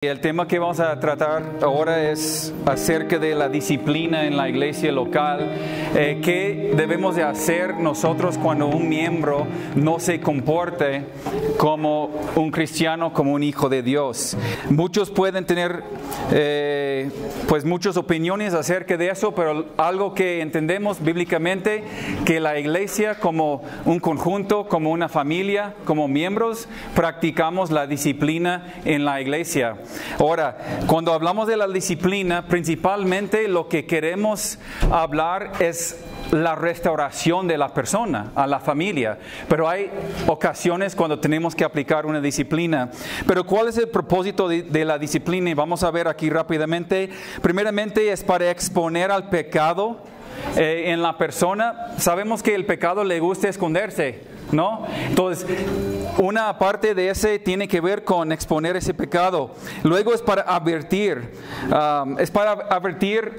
El tema que vamos a tratar ahora es acerca de la disciplina en la iglesia local. ¿Qué debemos de hacer nosotros cuando un miembro no se comporte como un cristiano, como un hijo de Dios? Muchos pueden tener muchas opiniones acerca de eso, pero algo que entendemos bíblicamente, que la iglesia como un conjunto, como una familia, como miembros, practicamos la disciplina en la iglesia. Ahora, cuando hablamos de la disciplina, principalmente lo que queremos hablar es la restauración de la persona, a la familia. Pero hay ocasiones cuando tenemos que aplicar una disciplina. Pero ¿cuál es el propósito de la disciplina? Y vamos a ver aquí rápidamente. Primeramente es para exponer al pecado en la persona. Sabemos que el pecado le gusta esconderse, ¿no? Entonces, una parte de ese tiene que ver con exponer ese pecado. Luego es para advertir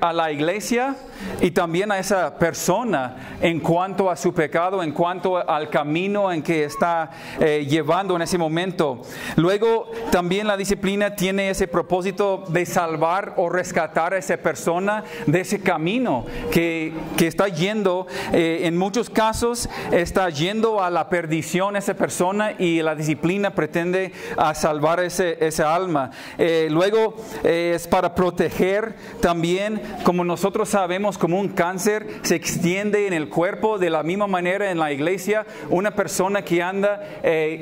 a la iglesia y también a esa persona en cuanto a su pecado, en cuanto al camino en que está llevando en ese momento. Luego también la disciplina tiene ese propósito de salvar o rescatar a esa persona de ese camino que está yendo, en muchos casos está yendo a la perdición esa persona, y la disciplina pretende salvar esa alma. Luego es para proteger también, como nosotros sabemos, como un cáncer se extiende en el cuerpo, de la misma manera en la iglesia, una persona que anda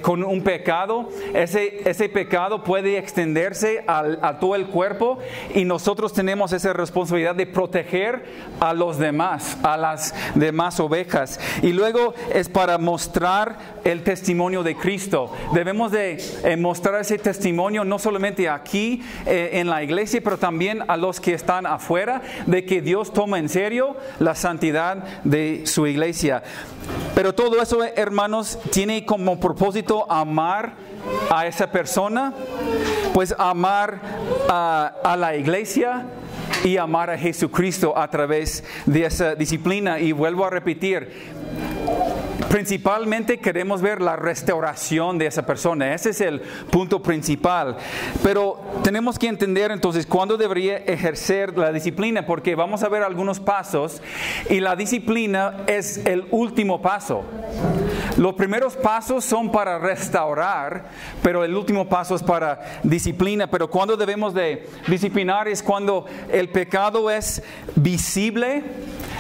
con un pecado, ese pecado puede extenderse a todo el cuerpo, y nosotros tenemos esa responsabilidad de proteger a los demás, a las demás ovejas. Y luego es para mostrar el testimonio de Cristo. Debemos de mostrar ese testimonio no solamente aquí en la iglesia, pero también a los que están afuera, de que Dios toma en serio la santidad de su iglesia. Pero todo eso, hermanos, tiene como propósito amar a esa persona, pues amar a la iglesia y amar a Jesucristo a través de esa disciplina. Y vuelvo a repetir, principalmente queremos ver la restauración de esa persona. Ese es el punto principal. Pero tenemos que entender entonces cuándo debería ejercer la disciplina, porque vamos a ver algunos pasos, y la disciplina es el último paso. Los primeros pasos son para restaurar, pero el último paso es para disciplina. Pero cuando debemos de disciplinar es cuando el pecado es visible,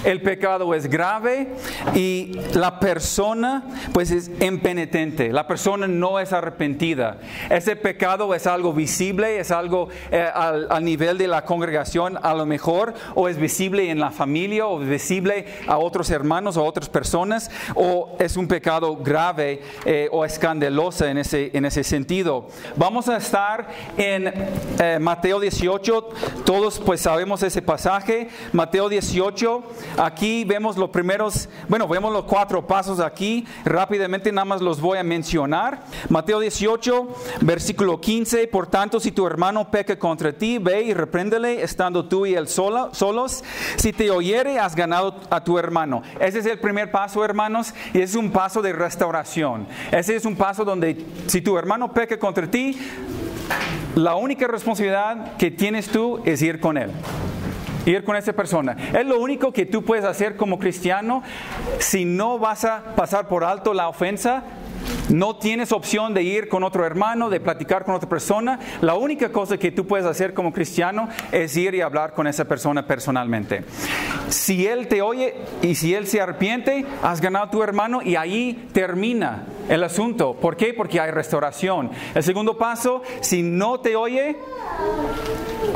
el pecado es grave y la persona pues es impenitente. La persona no es arrepentida. Ese pecado es algo visible, es algo al nivel de la congregación a lo mejor, o es visible en la familia, o es visible a otros hermanos o a otras personas, o es un pecado grave o escandaloso en ese sentido. Vamos a estar en Mateo 18. Todos pues sabemos ese pasaje. Mateo 18. Aquí vemos vemos los 4 pasos aquí. Rápidamente nada más los voy a mencionar. Mateo 18, versículo 15. Por tanto, si tu hermano peca contra ti, ve y repréndele, estando tú y él solos. Si te oyere, has ganado a tu hermano. Ese es el primer paso, hermanos, y es un paso de restauración. Ese es un paso donde si tu hermano peca contra ti, la única responsabilidad que tienes tú es ir con él. Ir con esa persona. Es lo único que tú puedes hacer como cristiano. Si no vas a pasar por alto la ofensa, no tienes opción de ir con otro hermano, de platicar con otra persona. La única cosa que tú puedes hacer como cristiano es ir y hablar con esa persona personalmente. Si él te oye y si él se arrepiente, has ganado a tu hermano, y ahí termina el asunto. ¿Por qué? Porque hay restauración. El segundo paso, si no te oye,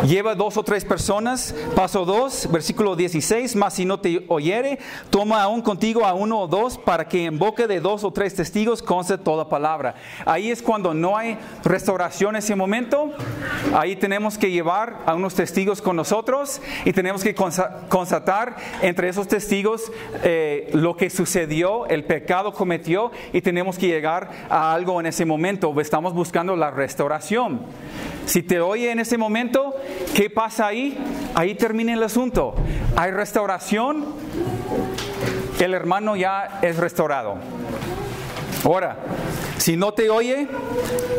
lleva 2 o 3 personas. Paso 2, versículo 16. Mas si no te oyere, toma aún contigo a 1 o 2, para que en boca de 2 o 3 testigos conste toda palabra. Ahí es cuando no hay restauración en ese momento. Ahí tenemos que llevar a unos testigos con nosotros, y tenemos que constatar entre esos testigos lo que sucedió, el pecado cometió, y tenemos que llegar a algo en ese momento. Estamos buscando la restauración. Si te oye en ese momento, ¿qué pasa ahí? Ahí termina el asunto. Hay restauración, el hermano ya es restaurado. Ahora, Si no te oye,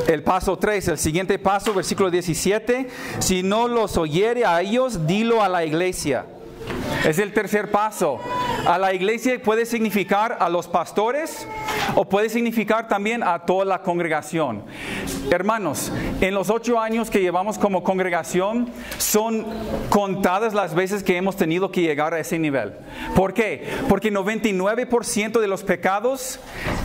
el paso 3, el siguiente paso, versículo 17, si no los oyere a ellos, dilo a la iglesia. Es el tercer paso. A la iglesia puede significar a los pastores o puede significar también a toda la congregación. Hermanos, en los 8 años que llevamos como congregación, son contadas las veces que hemos tenido que llegar a ese nivel. ¿Por qué? Porque 99% de los pecados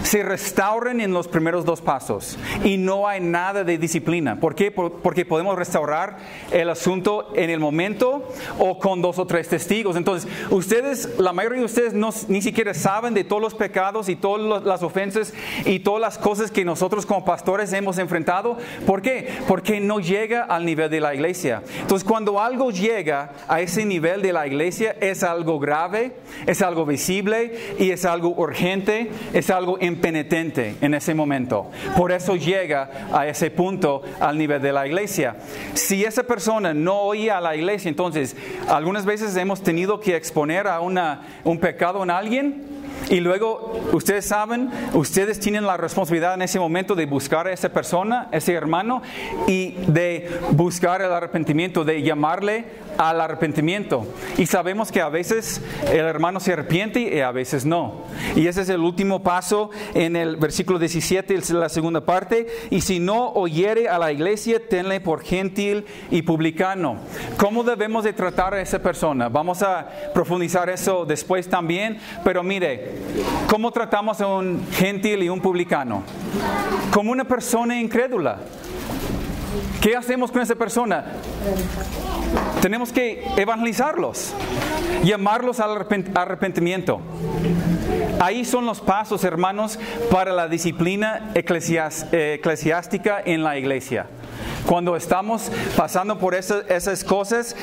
se restauran en los primeros 2 pasos y no hay nada de disciplina. ¿Por qué? Porque podemos restaurar el asunto en el momento o con 2 o 3 testigos. Entonces, la mayoría de ustedes ni siquiera saben de todos los pecados y todas las ofensas y todas las cosas que nosotros como pastores hemos enfrentado. ¿Por qué? Porque no llega al nivel de la iglesia. Entonces, cuando algo llega a ese nivel de la iglesia, es algo grave, es algo visible y es algo urgente, es algo impenitente en ese momento. Por eso llega a ese punto al nivel de la iglesia. Si esa persona no oye a la iglesia, entonces algunas veces hemos tenido que exponer a un pecado en alguien. Y luego, ustedes saben, ustedes tienen la responsabilidad en ese momento de buscar a esa persona, ese hermano, y de buscar el arrepentimiento, de llamarle al arrepentimiento. Y sabemos que a veces el hermano se arrepiente y a veces no. Y ese es el último paso en el versículo 17, la segunda parte. Y si no oyere a la iglesia, tenle por gentil y publicano. ¿Cómo debemos de tratar a esa persona? Vamos a profundizar eso después también. Pero mire, ¿cómo tratamos a un gentil y un publicano? Como una persona incrédula. ¿Qué hacemos con esa persona? Tenemos que evangelizarlos, llamarlos al arrepentimiento. Ahí son los pasos, hermanos, para la disciplina eclesiástica en la iglesia. Cuando estamos pasando por esas cosas,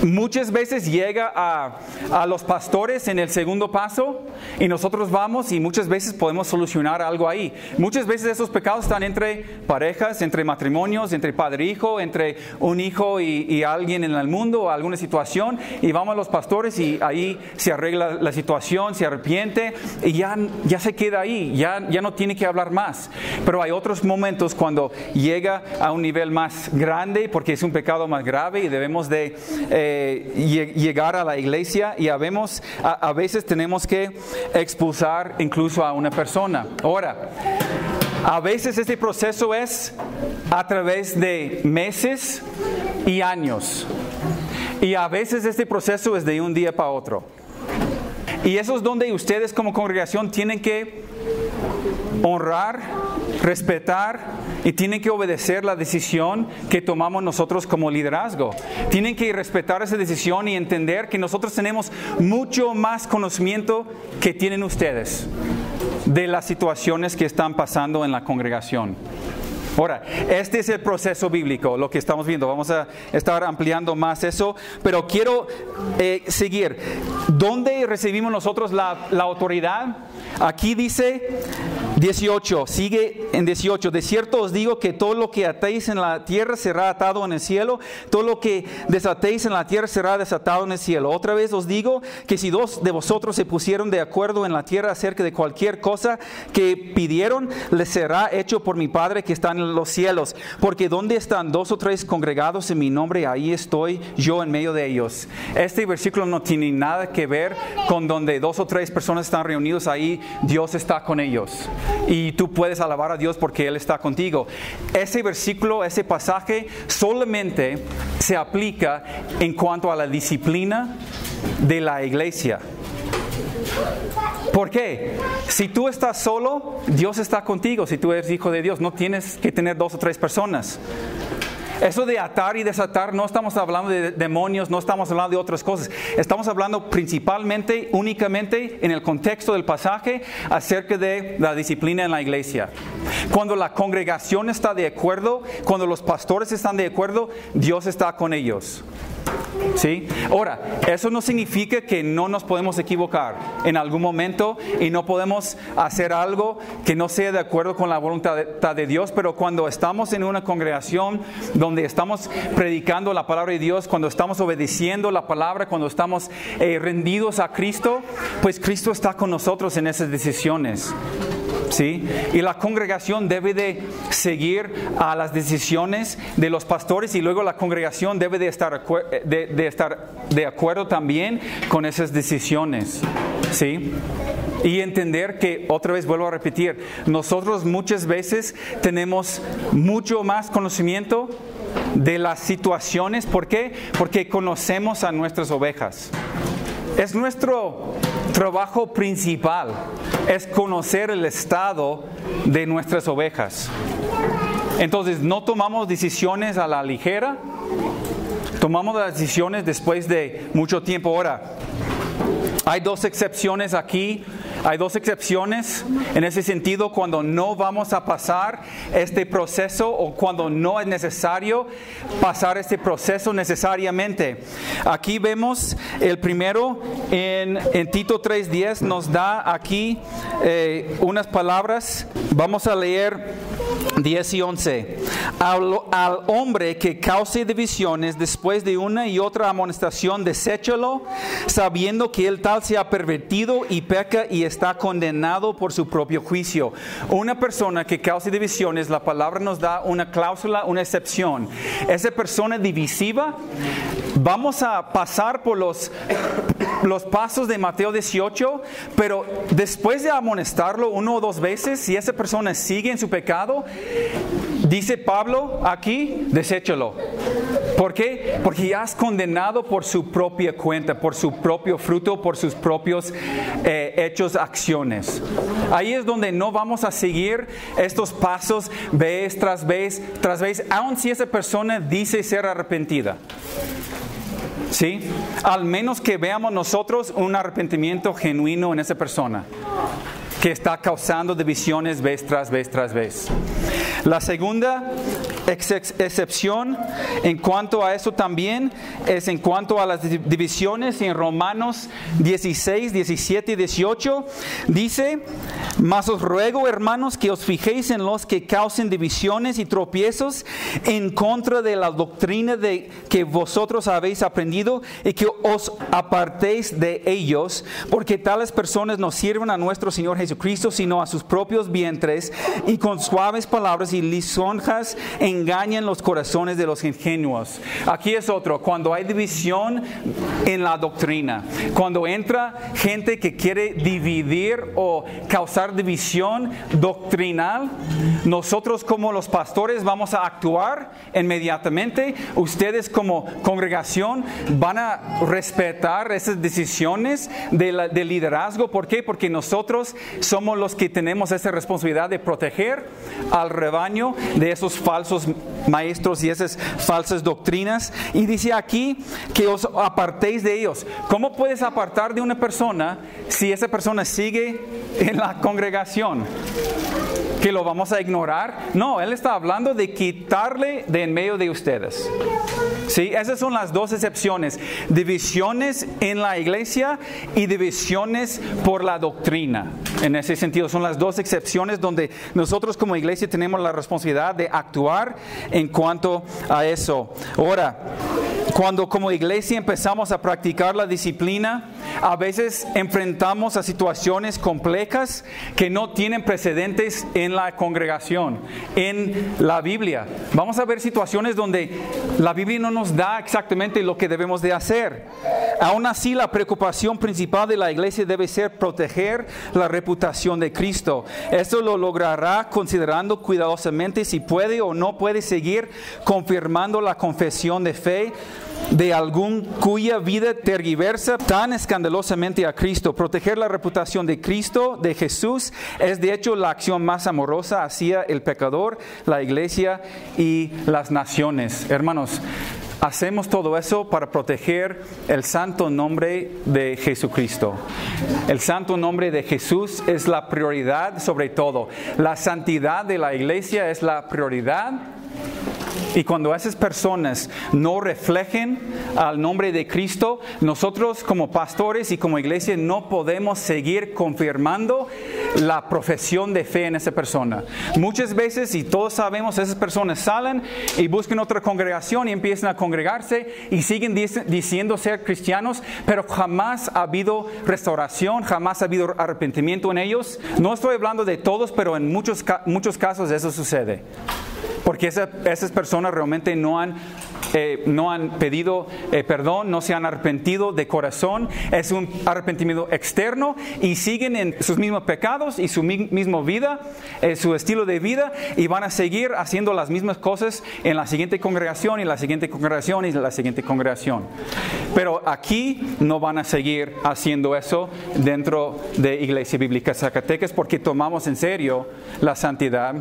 muchas veces llega a los pastores en el segundo paso y nosotros vamos y muchas veces podemos solucionar algo ahí. Muchas veces esos pecados están entre parejas, entre matrimonios, entre padre e hijo, entre un hijo y alguien en el mundo o alguna situación, y vamos a los pastores y ahí se arregla la situación, se arrepiente y ya se queda ahí, ya no tiene que hablar más. Pero hay otros momentos cuando llega a un nivel más grande, porque es un pecado más grave y debemos de llegar a la iglesia, y a veces tenemos que expulsar incluso a una persona. Ahora, a veces este proceso es a través de meses y años, y a veces este proceso es de un día para otro. Y eso es donde ustedes como congregación tienen que honrar, respetar y tienen que obedecer la decisión que tomamos nosotros como liderazgo. Tienen que respetar esa decisión y entender que nosotros tenemos mucho más conocimiento que tienen ustedes de las situaciones que están pasando en la congregación. Ahora, este es el proceso bíblico, lo que estamos viendo. Vamos a estar ampliando más eso, pero quiero seguir. ¿Dónde recibimos nosotros la autoridad? Aquí dice 18, sigue en 18. De cierto os digo que todo lo que atéis en la tierra será atado en el cielo, todo lo que desatéis en la tierra será desatado en el cielo. Otra vez os digo que si 2 de vosotros se pusieron de acuerdo en la tierra acerca de cualquier cosa que pidieron, les será hecho por mi Padre que está en los cielos. Porque donde están 2 o 3 congregados en mi nombre, ahí estoy yo en medio de ellos. Este versículo no tiene nada que ver con donde 2 o 3 personas están reunidos, ahí Dios está con ellos. Y tú puedes alabar a Dios porque Él está contigo. Ese versículo, ese pasaje solamente se aplica en cuanto a la disciplina de la iglesia. ¿Por qué? Si tú estás solo, Dios está contigo. Si tú eres hijo de Dios, no tienes que tener 2 o 3 personas. Eso de atar y desatar, no estamos hablando de demonios, no estamos hablando de otras cosas. Estamos hablando principalmente, únicamente en el contexto del pasaje acerca de la disciplina en la iglesia. Cuando la congregación está de acuerdo, cuando los pastores están de acuerdo, Dios está con ellos. ¿Sí? Ahora, eso no significa que no nos podemos equivocar en algún momento y no podemos hacer algo que no sea de acuerdo con la voluntad de Dios, pero cuando estamos en una congregación donde estamos predicando la palabra de Dios, cuando estamos obedeciendo la palabra, cuando estamos rendidos a Cristo, pues Cristo está con nosotros en esas decisiones. ¿sí? Y la congregación debe de seguir a las decisiones de los pastores, y luego la congregación debe de estar de acuerdo también con esas decisiones, ¿sí? Y entender que, otra vez vuelvo a repetir, nosotros muchas veces tenemos mucho más conocimiento de las situaciones. ¿Por qué? Porque conocemos a nuestras ovejas. Es nuestro trabajo principal, es conocer el estado de nuestras ovejas. Entonces, no tomamos decisiones a la ligera, tomamos las decisiones después de mucho tiempo. Ahora, hay dos excepciones aquí. Hay dos excepciones en ese sentido cuando no vamos a pasar este proceso, o cuando no es necesario pasar este proceso necesariamente. Aquí vemos el primero en Tito 3:10, nos da aquí unas palabras. Vamos a leer 10 y 11. Al hombre que cause divisiones después de una y otra amonestación, deséchalo, sabiendo que el tal se ha pervertido y peca y está condenado por su propio juicio. Una persona que cause divisiones, la palabra nos da una cláusula, una excepción. Esa persona divisiva, vamos a pasar por los pasos de Mateo 18, pero después de amonestarlo 1 o 2 veces, si esa persona sigue en su pecado, dice Pablo aquí, deséchalo. ¿Por qué? Porque ya es condenado por su propia cuenta, por su propio fruto, por sus propios hechos, acciones. Ahí es donde no vamos a seguir estos pasos vez tras vez tras vez, aun si esa persona dice ser arrepentida. ¿Sí? Al menos que veamos nosotros un arrepentimiento genuino en esa persona que está causando divisiones vez tras vez tras vez. La segunda excepción en cuanto a eso también es en cuanto a las divisiones. En Romanos 16, 17 y 18 dice: mas os ruego, hermanos, que os fijéis en los que causen divisiones y tropiezos en contra de la doctrina de que vosotros habéis aprendido, y que os apartéis de ellos, porque tales personas no sirven a nuestro Señor Jesucristo, sino a sus propios vientres, y con suaves palabras y lisonjas engañan los corazones de los ingenuos. Aquí es otro, cuando hay división en la doctrina, cuando entra gente que quiere dividir o causar división doctrinal, nosotros como los pastores vamos a actuar inmediatamente. Ustedes como congregación van a respetar esas decisiones de liderazgo. ¿Por qué? Porque nosotros somos los que tenemos esa responsabilidad de proteger al rebaño de esos falsos maestros y esas falsas doctrinas. Y dice aquí que os apartéis de ellos. ¿Cómo puedes apartar de una persona si esa persona sigue en la congregación? ¿Que lo vamos a ignorar? No, él está hablando de quitarle de en medio de ustedes. ¿Sí? Esas son las dos excepciones: divisiones en la iglesia y divisiones por la doctrina. En ese sentido, son las dos excepciones donde nosotros como iglesia tenemos la responsabilidad de actuar en cuanto a eso. Ahora, cuando como iglesia empezamos a practicar la disciplina, a veces enfrentamos a situaciones complejas que no tienen precedentes en la congregación, en la Biblia. Vamos a ver situaciones donde la Biblia no nos da exactamente lo que debemos de hacer. Aún así, la preocupación principal de la iglesia debe ser proteger la reputación de Cristo. Esto lo logrará considerando cuidadosamente si puede o no puede seguir confirmando la confesión de fe de algún cuya vida tergiversa tan escandalosamente a Cristo. Proteger la reputación de Cristo, de Jesús, es de hecho la acción más amorosa hacia el pecador, la iglesia y las naciones. Hermanos, hacemos todo eso para proteger el santo nombre de Jesucristo. El santo nombre de Jesús es la prioridad sobre todo. La santidad de la iglesia es la prioridad. Y cuando esas personas no reflejen al nombre de Cristo, nosotros como pastores y como iglesia no podemos seguir confirmando la profesión de fe en esa persona. Muchas veces, y todos sabemos, esas personas salen y buscan otra congregación y empiezan a congregarse y siguen diciendo ser cristianos, pero jamás ha habido restauración, jamás ha habido arrepentimiento en ellos. No estoy hablando de todos, pero en muchos casos eso sucede. Porque esas personas realmente no han pedido perdón, no se han arrepentido de corazón. Es un arrepentimiento externo y siguen en sus mismos pecados y su misma vida, su estilo de vida, y van a seguir haciendo las mismas cosas en la siguiente congregación y la siguiente congregación y la siguiente congregación. Pero aquí no van a seguir haciendo eso dentro de Iglesia Bíblica Zacatecas, porque tomamos en serio la santidad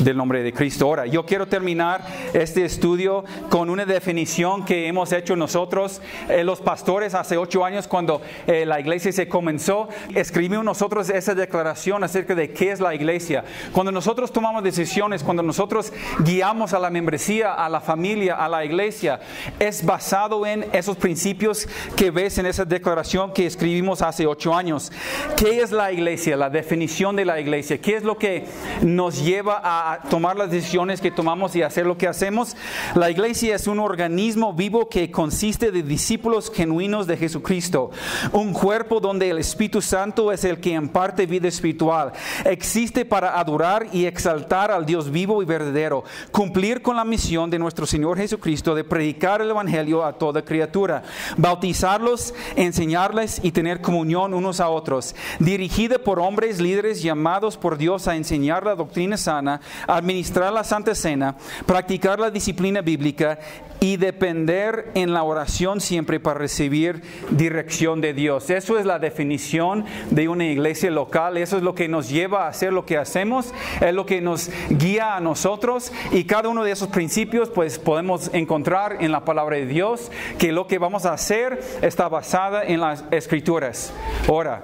del nombre de Cristo. Ahora, yo quiero terminar este estudio con una definición que hemos hecho nosotros, los pastores, hace 8 años cuando la iglesia se comenzó. Escribimos nosotros esa declaración acerca de qué es la iglesia. Cuando nosotros tomamos decisiones, cuando nosotros guiamos a la membresía, a la familia, a la iglesia, es basado en esos principios que ves en esa declaración que escribimos hace 8 años. ¿Qué es la iglesia? La definición de la iglesia. ¿Qué es lo que nos lleva a tomar las decisiones que tomamos y hacer lo que hacemos? La iglesia es un organismo vivo que consiste de discípulos genuinos de Jesucristo, un cuerpo donde el Espíritu Santo es el que imparte vida espiritual. Existe para adorar y exaltar al Dios vivo y verdadero, cumplir con la misión de nuestro Señor Jesucristo de predicar el Evangelio a toda criatura, bautizarlos, enseñarles y tener comunión unos a otros, dirigida por hombres líderes llamados por Dios a enseñar la doctrina sana, administrar la Santa Cena, practicar la disciplina bíblica y depender en la oración siempre para recibir dirección de Dios. Eso es la definición de una iglesia local. Eso es lo que nos lleva a hacer lo que hacemos, es lo que nos guía a nosotros, y cada uno de esos principios pues podemos encontrar en la palabra de Dios, que lo que vamos a hacer está basada en las Escrituras. Ahora,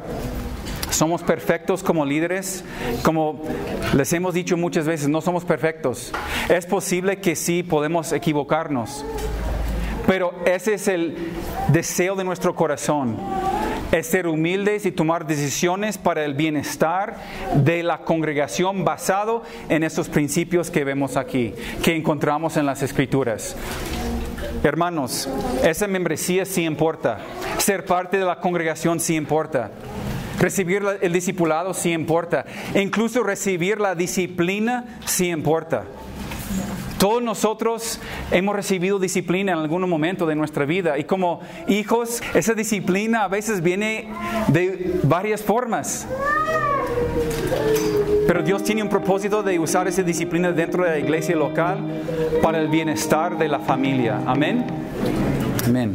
¿somos perfectos como líderes? Como les hemos dicho muchas veces, no somos perfectos. Es posible que sí podemos equivocarnos, pero ese es el deseo de nuestro corazón. Es ser humildes y tomar decisiones para el bienestar de la congregación basado en estos principios que vemos aquí, que encontramos en las Escrituras. Hermanos, esa membresía sí importa. Ser parte de la congregación sí importa. Recibir el discipulado sí importa. Incluso recibir la disciplina sí importa. Todos nosotros hemos recibido disciplina en algún momento de nuestra vida, y como hijos, esa disciplina a veces viene de varias formas. Pero Dios tiene un propósito de usar esa disciplina dentro de la iglesia local para el bienestar de la familia. Amén. Amén.